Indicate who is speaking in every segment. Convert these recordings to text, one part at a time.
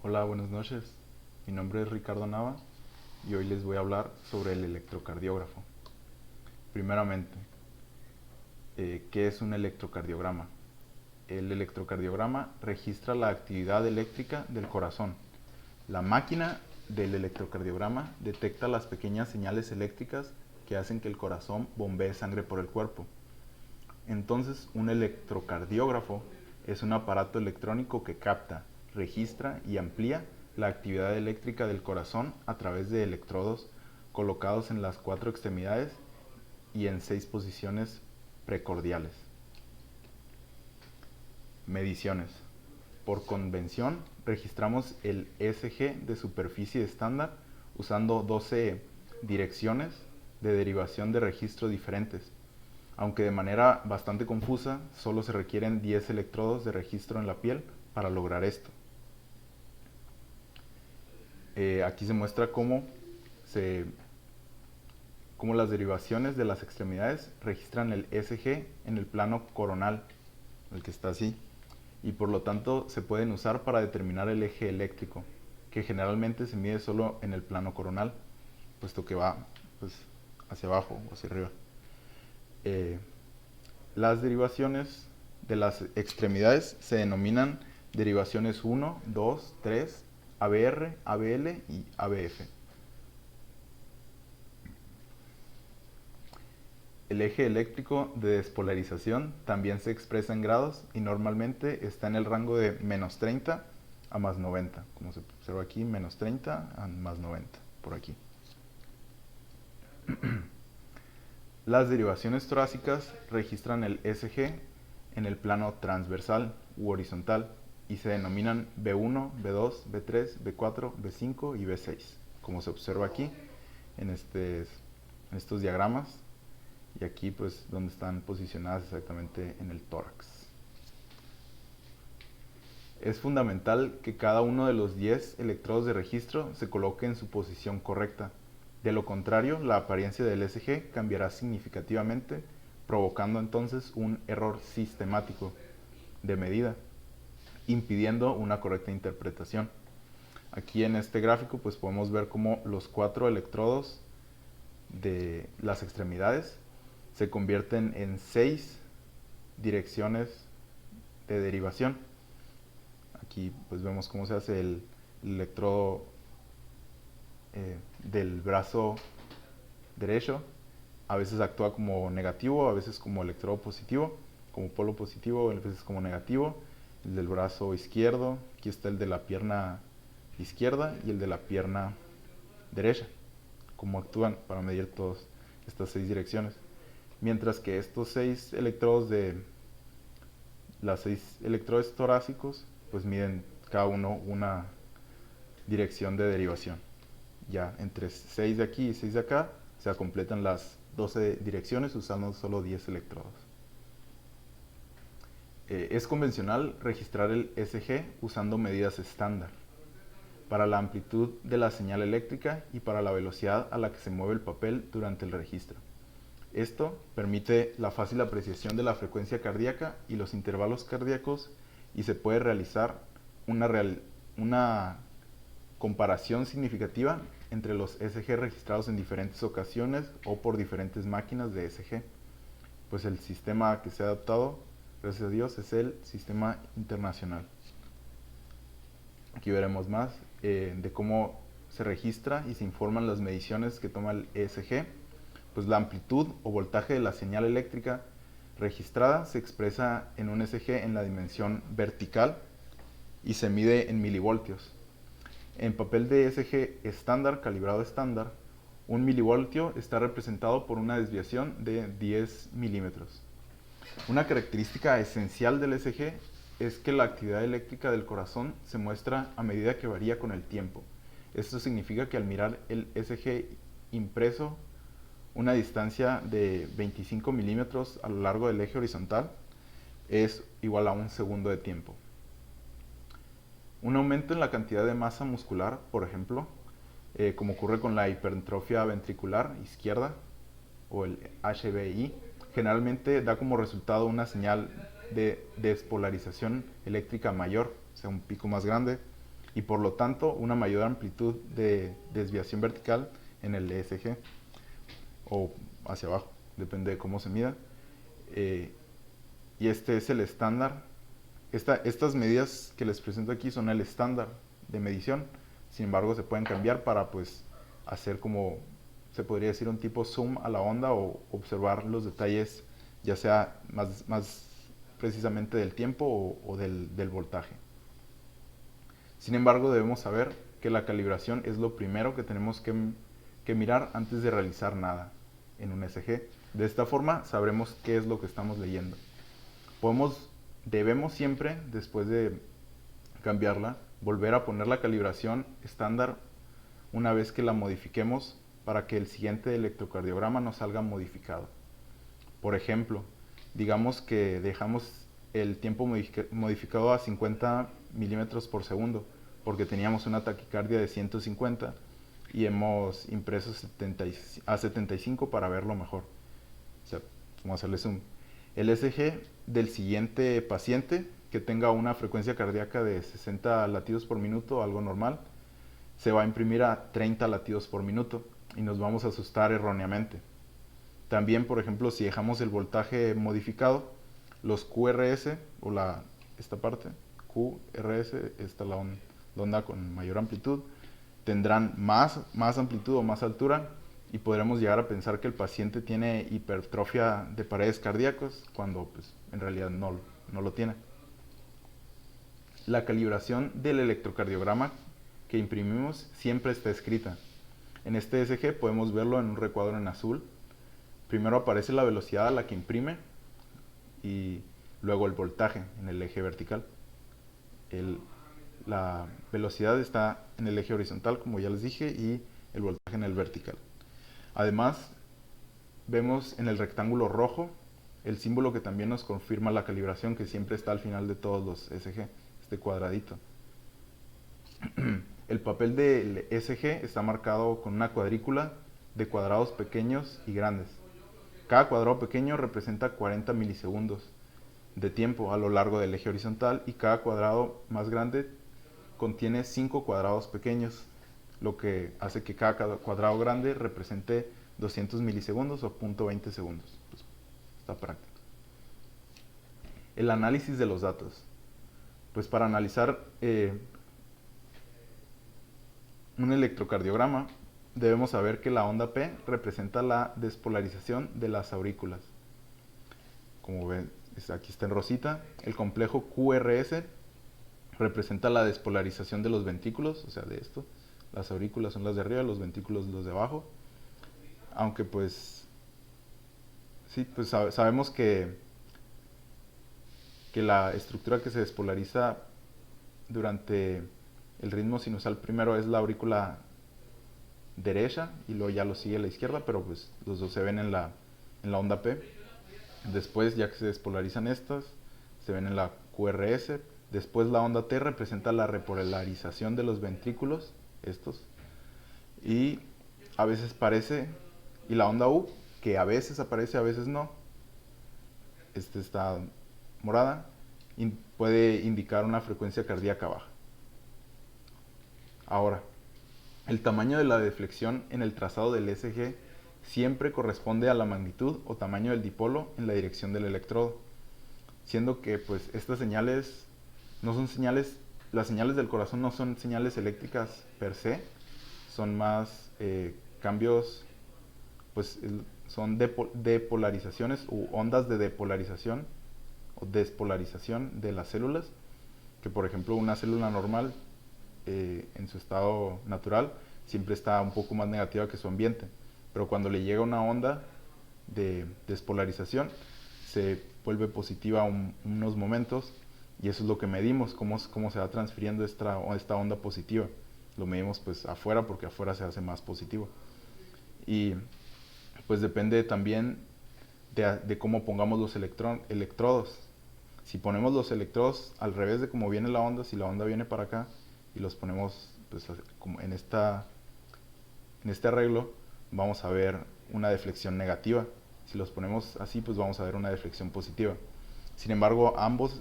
Speaker 1: Hola, buenas noches. Mi nombre es Ricardo Nava y hoy les voy a hablar sobre el electrocardiógrafo. Primeramente, ¿qué es un electrocardiograma? El electrocardiograma registra la actividad eléctrica del corazón. La máquina del electrocardiograma detecta las pequeñas señales eléctricas que hacen que el corazón bombee sangre por el cuerpo. Entonces, un electrocardiógrafo es un aparato electrónico que capta, registra y amplía la actividad eléctrica del corazón a través de electrodos colocados en las cuatro extremidades y en 6 posiciones precordiales. Mediciones. Por convención, registramos el ECG de superficie estándar usando 12 direcciones de derivación de registro diferentes, aunque de manera bastante confusa, solo se requieren 10 electrodos de registro en la piel para lograr esto. Aquí se muestra cómo las derivaciones de las extremidades registran el ECG en el plano coronal, el que está así, y por lo tanto se pueden usar para determinar el eje eléctrico, que generalmente se mide solo en el plano coronal, puesto que va pues, hacia abajo o hacia arriba. Eh, Las derivaciones de las extremidades se denominan derivaciones 1, 2, 3, ABR, ABL y ABF. El eje eléctrico de despolarización también se expresa en grados y normalmente está en el rango de menos 30 a más 90, como se observa aquí, menos 30 a más 90, por aquí. Las derivaciones torácicas registran el ECG en el plano transversal u horizontal y se denominan B1, B2, B3, B4, B5 y B6, como se observa aquí en estos diagramas y aquí pues donde están posicionadas exactamente en el tórax. Es fundamental que cada uno de los 10 electrodos de registro se coloque en su posición correcta. De lo contrario, la apariencia del ECG cambiará significativamente, provocando entonces un error sistemático de medida, impidiendo una correcta interpretación. Aquí en este gráfico pues podemos ver cómo los 4 electrodos de las extremidades se convierten en 6 direcciones de derivación. Aquí pues vemos cómo se hace el electrodo del brazo derecho. A veces actúa como negativo, a veces como electrodo positivo, como polo positivo, a veces como negativo. El del brazo izquierdo, aquí está el de la pierna izquierda y el de la pierna derecha, cómo actúan para medir todas estas 6 direcciones. Mientras que estos 6 electrodos de las 6 electrodos torácicos pues miden cada uno una dirección de derivación. Ya entre 6 de aquí y 6 de acá se completan las 12 direcciones usando solo 10 electrodos. Es convencional registrar el ECG usando medidas estándar para la amplitud de la señal eléctrica y para la velocidad a la que se mueve el papel durante el registro. Esto permite la fácil apreciación de la frecuencia cardíaca y los intervalos cardíacos y se puede realizar una comparación significativa entre los ECG registrados en diferentes ocasiones o por diferentes máquinas de ECG. Pues el sistema que se ha adoptado, gracias a Dios, es el sistema internacional. Aquí veremos más de cómo se registra y se informan las mediciones que toma el ECG. Pues la amplitud o voltaje de la señal eléctrica registrada se expresa en un ECG en la dimensión vertical y se mide en milivoltios. En papel de ECG estándar, calibrado estándar, un milivoltio está representado por una desviación de 10 milímetros. Una característica esencial del ECG es que la actividad eléctrica del corazón se muestra a medida que varía con el tiempo. Esto significa que al mirar el ECG impreso una distancia de 25 milímetros a lo largo del eje horizontal es igual a un segundo de tiempo. Un aumento en la cantidad de masa muscular, por ejemplo, como ocurre con la hipertrofia ventricular izquierda o el HBI, generalmente da como resultado una señal de despolarización eléctrica mayor, o sea, un pico más grande, y por lo tanto una mayor amplitud de desviación vertical en el ESG o hacia abajo, depende de cómo se mida. Y este es el estándar. Estas medidas que les presento aquí son el estándar de medición. Sin embargo, se pueden cambiar para pues hacer como se podría decir un tipo zoom a la onda o observar los detalles, ya sea más precisamente del tiempo o del voltaje. Sin embargo, debemos saber que la calibración es lo primero que tenemos que mirar antes de realizar nada en un ESG. De esta forma sabremos qué es lo que estamos leyendo. Debemos siempre, después de cambiarla, volver a poner la calibración estándar una vez que la modifiquemos para que el siguiente electrocardiograma no salga modificado. Por ejemplo, digamos que dejamos el tiempo modificado a 50 milímetros por segundo porque teníamos una taquicardia de 150 y hemos impreso a 75 para verlo mejor. O sea, vamos a hacerle zoom. El ECG del siguiente paciente que tenga una frecuencia cardíaca de 60 latidos por minuto, algo normal, se va a imprimir a 30 latidos por minuto y nos vamos a asustar erróneamente. También, por ejemplo, si dejamos el voltaje modificado, los QRS, o esta parte, QRS, esta es la onda con mayor amplitud, tendrán más amplitud o más altura y podremos llegar a pensar que el paciente tiene hipertrofia de paredes cardíacas cuando pues, en realidad no lo tiene. La calibración del electrocardiograma que imprimimos siempre está escrita. En este ECG podemos verlo en un recuadro en azul. Primero aparece la velocidad a la que imprime y luego el voltaje en el eje vertical. La velocidad está en el eje horizontal, como ya les dije, y el voltaje en el vertical. Además, vemos en el rectángulo rojo el símbolo que también nos confirma la calibración, que siempre está al final de todos los ECG, este cuadradito. El papel del ECG está marcado con una cuadrícula de cuadrados pequeños y grandes. Cada cuadrado pequeño representa 40 milisegundos de tiempo a lo largo del eje horizontal y cada cuadrado más grande contiene 5 cuadrados pequeños, lo que hace que cada cuadrado grande represente 200 milisegundos o 0.20 segundos. Pues, está práctico. El análisis de los datos. Pues para analizar un electrocardiograma debemos saber que la onda P representa la despolarización de las aurículas. Como ven, aquí está en rosita. El complejo QRS representa la despolarización de los ventrículos, o sea, de esto. Las aurículas son las de arriba, los ventrículos los de abajo. Aunque pues, sí, pues sabemos que la estructura que se despolariza durante el ritmo sinusal primero es la aurícula derecha y luego ya lo sigue la izquierda, pero pues los dos se ven en la onda P. Después, ya que se despolarizan estas, se ven en la QRS. Después la onda T representa la repolarización de los ventrículos, estos. Y a veces y la onda U, que a veces aparece, a veces no. Está morada, puede indicar una frecuencia cardíaca baja. Ahora, el tamaño de la deflexión en el trazado del ECG siempre corresponde a la magnitud o tamaño del dipolo en la dirección del electrodo, siendo que pues estas señales no son señales, las señales del corazón no son señales eléctricas per se, son más cambios, pues son depolarizaciones u ondas de depolarización o despolarización de las células, que por ejemplo una célula normal en su estado natural siempre está un poco más negativa que su ambiente, pero cuando le llega una onda de despolarización se vuelve positiva unos momentos y eso es lo que medimos, cómo se va transfiriendo esta onda positiva. Lo medimos pues afuera porque afuera se hace más positivo y pues depende también de cómo pongamos los electrodos. Si ponemos los electrodos al revés de cómo viene la onda, si la onda viene para acá y los ponemos pues, como en este arreglo, vamos a ver una deflexión negativa. Si los ponemos así, pues vamos a ver una deflexión positiva. Sin embargo,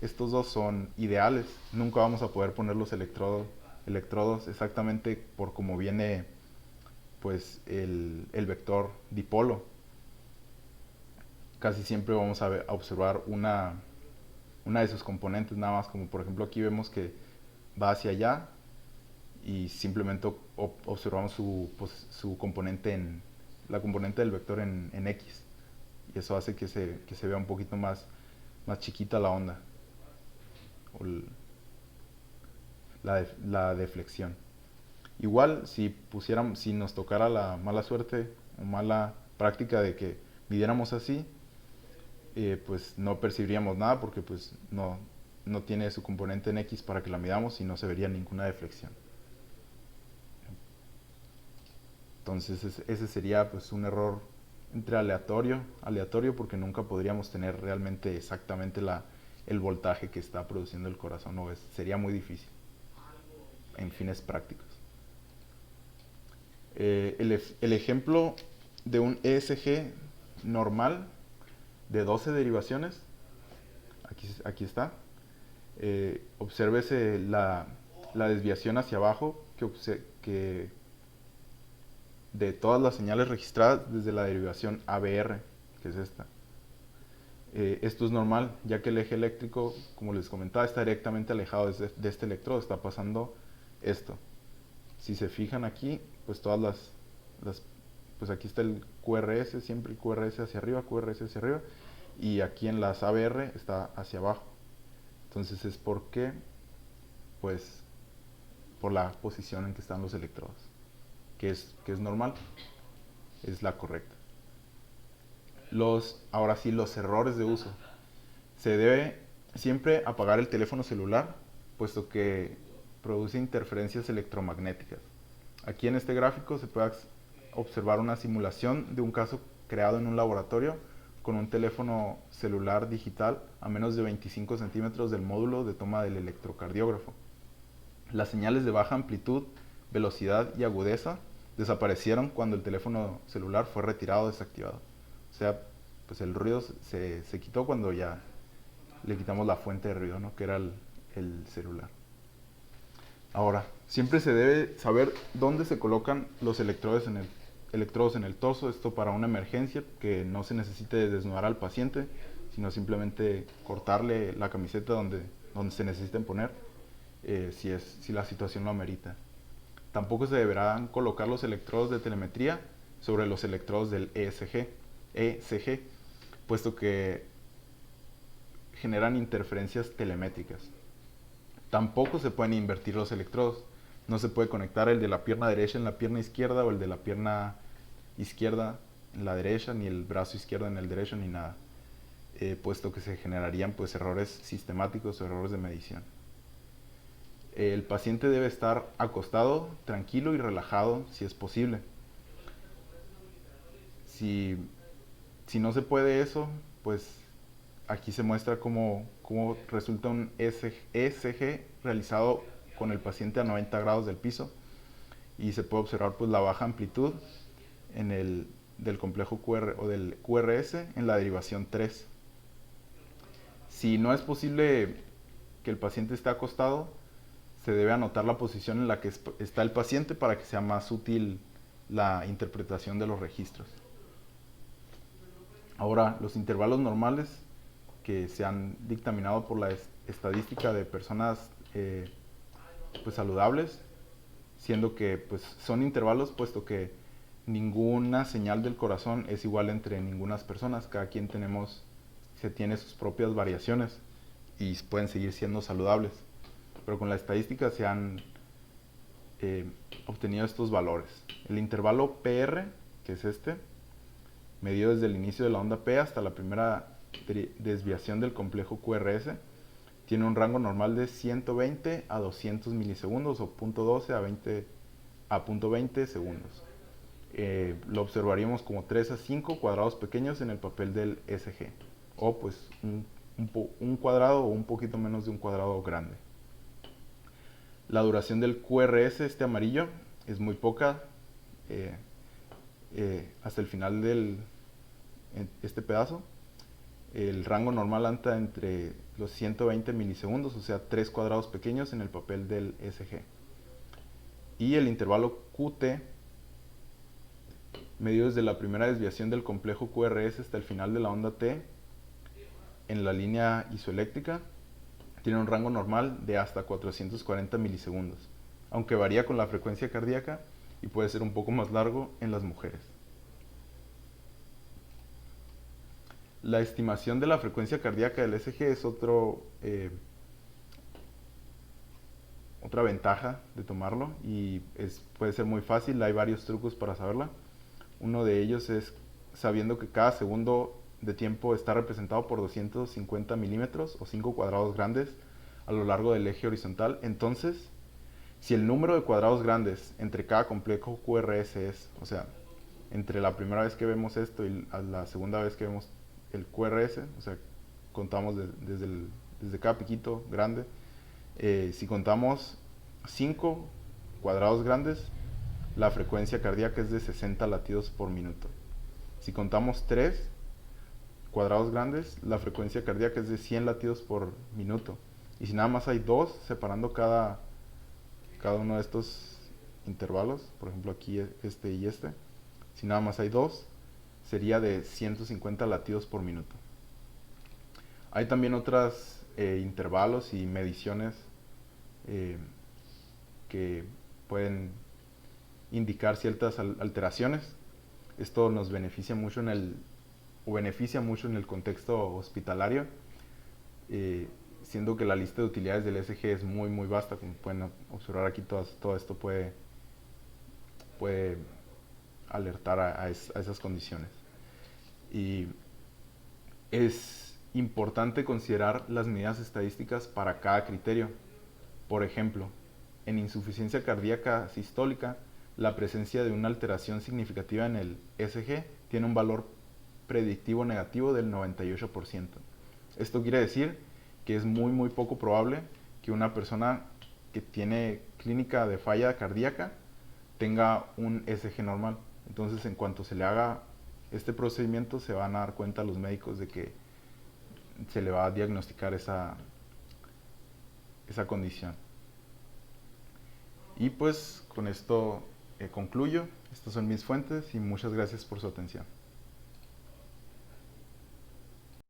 Speaker 1: estos dos son ideales. Nunca vamos a poder poner los electrodos electrodos exactamente por cómo viene pues el vector dipolo. Casi siempre vamos a observar una de sus componentes nada más, como por ejemplo aquí vemos que va hacia allá y simplemente observamos su componente la componente del vector en X, y eso hace que se vea un poquito más chiquita la onda o la deflexión. Igual si nos tocara la mala suerte o mala práctica de que midiéramos así, pues no percibiríamos nada porque pues no tiene su componente en X para que la midamos y no se vería ninguna deflexión. Entonces ese sería pues un error entre aleatorio porque nunca podríamos tener realmente exactamente el voltaje que está produciendo el corazón, ¿no? Sería muy difícil en fines prácticos. El ejemplo de un ESG normal de 12 derivaciones, aquí está. Obsérvese la desviación hacia abajo que de todas las señales registradas desde la derivación ABR, que es esta. Esto es normal, ya que el eje eléctrico, como les comentaba, está directamente alejado de este electrodo, está pasando esto. Si se fijan aquí, pues todas pues aquí está el QRS, siempre el QRS hacia arriba, y aquí en las ABR está hacia abajo. Entonces es porque, pues, por la posición en que están los electrodos, que es normal, es la correcta. Ahora sí, los errores de uso. Se debe siempre apagar el teléfono celular, puesto que produce interferencias electromagnéticas. Aquí en este gráfico se puede observar una simulación de un caso creado en un laboratorio con un teléfono celular digital a menos de 25 centímetros del módulo de toma del electrocardiógrafo. Las señales de baja amplitud, velocidad y agudeza desaparecieron cuando el teléfono celular fue retirado o desactivado. O sea, pues el ruido se quitó cuando ya le quitamos la fuente de ruido, ¿no? Que era el celular. Ahora, siempre se debe saber dónde se colocan los electrodos en el torso, esto para una emergencia, que no se necesite desnudar al paciente, sino simplemente cortarle la camiseta donde se necesiten poner, si la situación lo amerita. Tampoco se deberán colocar los electrodos de telemetría sobre los electrodos del ECG, puesto que generan interferencias telemétricas. Tampoco se pueden invertir los electrodos. No se puede conectar el de la pierna derecha en la pierna izquierda o el de la pierna izquierda en la derecha, ni el brazo izquierdo en el derecho, ni nada, puesto que se generarían pues errores sistemáticos o errores de medición. El paciente debe estar acostado, tranquilo y relajado si es posible. Si no se puede eso, pues aquí se muestra cómo resulta un ECG realizado con el paciente a 90 grados del piso, y se puede observar pues la baja amplitud del complejo QR o del QRS en la derivación 3. Si no es posible que el paciente esté acostado, se debe anotar la posición en la que está el paciente para que sea más útil la interpretación de los registros. Ahora, los intervalos normales que se han dictaminado por la estadística de personas pues saludables, siendo que pues son intervalos puesto que ninguna señal del corazón es igual entre ninguna personas, cada quien se tiene sus propias variaciones y pueden seguir siendo saludables, pero con la estadística se han obtenido estos valores. El intervalo PR, que es medido desde el inicio de la onda P hasta la primera desviación del complejo QRS, tiene un rango normal de 120 a 200 milisegundos o 0.12 a 0.20 segundos. Lo observaríamos como 3 a 5 cuadrados pequeños en el papel del ECG, o pues un cuadrado o un poquito menos de un cuadrado grande. La duración del QRS, amarillo, es muy poca, hasta el final de este pedazo. El rango normal anda entre los 120 milisegundos, o sea 3 cuadrados pequeños en el papel del ECG. Y el intervalo QT, medido desde la primera desviación del complejo QRS hasta el final de la onda T en la línea isoeléctrica, tiene un rango normal de hasta 440 milisegundos, aunque varía con la frecuencia cardíaca y puede ser un poco más largo en las mujeres. La estimación de la frecuencia cardíaca del ECG es otra ventaja de tomarlo y puede ser muy fácil, hay varios trucos para saberla. Uno de ellos es sabiendo que cada segundo de tiempo está representado por 250 milímetros o 5 cuadrados grandes a lo largo del eje horizontal. Entonces, si el número de cuadrados grandes entre cada complejo QRS es, o sea, entre la primera vez que vemos esto y la segunda vez que vemos el QRS, o sea, contamos desde cada piquito grande, si contamos 5 cuadrados grandes, la frecuencia cardíaca es de 60 latidos por minuto. Si contamos 3 cuadrados grandes, la frecuencia cardíaca es de 100 latidos por minuto. Y si nada más hay 2 separando cada uno de estos intervalos, por ejemplo aquí este y este, si nada más hay 2, sería de 150 latidos por minuto. Hay también otros intervalos y mediciones que pueden indicar ciertas alteraciones. Esto nos beneficia mucho beneficia mucho en el contexto hospitalario, siendo que la lista de utilidades del ECG es muy muy vasta. Como pueden observar aquí, todo esto puede alertar a esas condiciones. Y es importante considerar las medidas estadísticas para cada criterio. Por ejemplo, en insuficiencia cardíaca sistólica, la presencia de una alteración significativa en el ECG tiene un valor predictivo negativo del 98%. Esto quiere decir que es muy muy poco probable que una persona que tiene clínica de falla cardíaca tenga un ECG normal. Entonces, en cuanto se le haga este procedimiento, se van a dar cuenta los médicos de que se le va a diagnosticar esa condición. Y pues con esto concluyo. Estas son mis fuentes y muchas gracias por su atención.